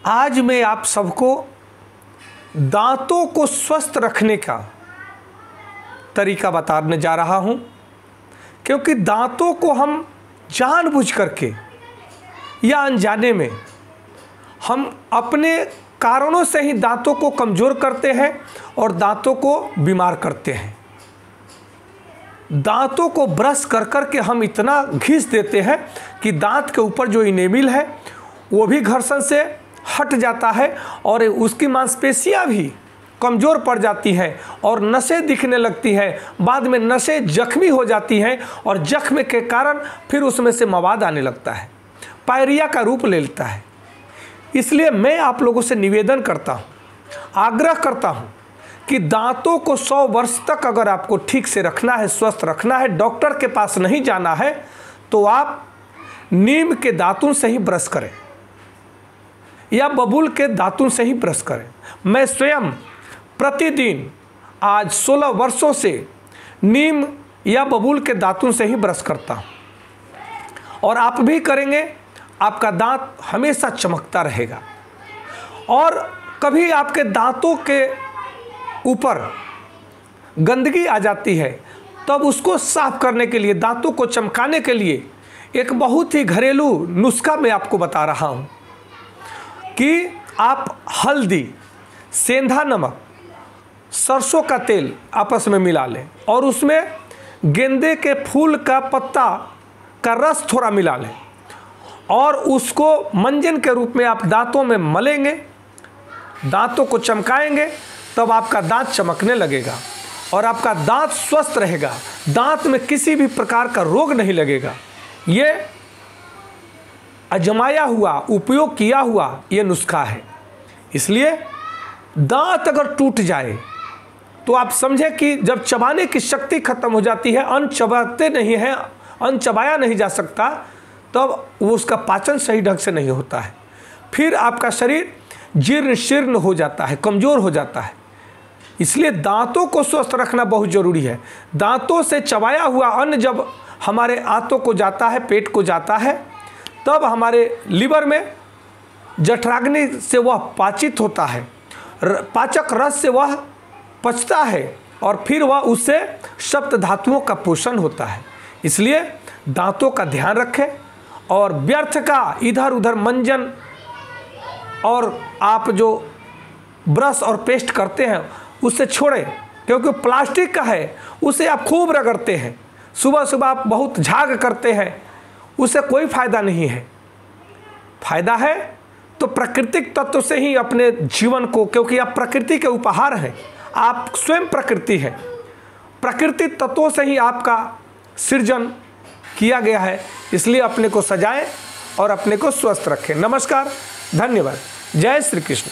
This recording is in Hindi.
आज मैं आप सबको दांतों को स्वस्थ रखने का तरीका बताने जा रहा हूं, क्योंकि दांतों को हम जानबूझ करके या अनजाने में हम अपने कारणों से ही दांतों को कमज़ोर करते हैं और दांतों को बीमार करते हैं। दांतों को ब्रश कर कर के हम इतना घिस देते हैं कि दांत के ऊपर जो इनेमिल है वो भी घर्षण से हट जाता है और उसकी मांसपेशियां भी कमज़ोर पड़ जाती हैं और नसें दिखने लगती हैं। बाद में नसें जख्मी हो जाती हैं और जख्म के कारण फिर उसमें से मवाद आने लगता है, पायरिया का रूप ले लेता है। इसलिए मैं आप लोगों से निवेदन करता हूँ, आग्रह करता हूँ कि दांतों को 100 वर्ष तक अगर आपको ठीक से रखना है, स्वस्थ रखना है, डॉक्टर के पास नहीं जाना है, तो आप नीम के दातुन से ही ब्रश करें या बबूल के दातुन से ही ब्रश करें। मैं स्वयं प्रतिदिन आज 16 वर्षों से नीम या बबूल के दातुन से ही ब्रश करता हूँ और आप भी करेंगे, आपका दांत हमेशा चमकता रहेगा। और कभी आपके दांतों के ऊपर गंदगी आ जाती है, तब उसको साफ करने के लिए, दांतों को चमकाने के लिए एक बहुत ही घरेलू नुस्खा मैं आपको बता रहा हूँ कि आप हल्दी, सेंधा नमक, सरसों का तेल आपस में मिला लें और उसमें गेंदे के फूल का पत्ता का रस थोड़ा मिला लें और उसको मंजन के रूप में आप दांतों में मलेंगे, दांतों को चमकाएंगे, तब आपका दांत चमकने लगेगा और आपका दांत स्वस्थ रहेगा। दांत में किसी भी प्रकार का रोग नहीं लगेगा। ये आजमाया हुआ, उपयोग किया हुआ ये नुस्खा है। इसलिए दांत अगर टूट जाए तो आप समझें कि जब चबाने की शक्ति खत्म हो जाती है, अन्न चबाते नहीं हैं, अन्न चबाया नहीं जा सकता, तब वो उसका पाचन सही ढंग से नहीं होता है। फिर आपका शरीर जीर्ण शीर्ण हो जाता है, कमज़ोर हो जाता है। इसलिए दांतों को स्वस्थ रखना बहुत ज़रूरी है। दांतों से चबाया हुआ अन्न जब हमारे आंतों को जाता है, पेट को जाता है, तब हमारे लीवर में जठराग्नि से वह पाचित होता है, पाचक रस से वह पचता है और फिर वह उससे सप्त धातुओं का पोषण होता है। इसलिए दांतों का ध्यान रखें और व्यर्थ का इधर उधर मंजन और आप जो ब्रश और पेस्ट करते हैं उससे छोड़ें, क्योंकि प्लास्टिक का है, उसे आप खूब रगड़ते हैं, सुबह सुबह आप बहुत झाग करते हैं, उससे कोई फ़ायदा नहीं है। फ़ायदा है तो प्राकृतिक तत्व से ही अपने जीवन को, क्योंकि आप प्रकृति के उपहार हैं, आप स्वयं प्रकृति हैं, प्राकृतिक तत्वों से ही आपका सृजन किया गया है। इसलिए अपने को सजाएं और अपने को स्वस्थ रखें। नमस्कार, धन्यवाद, जय श्री कृष्ण।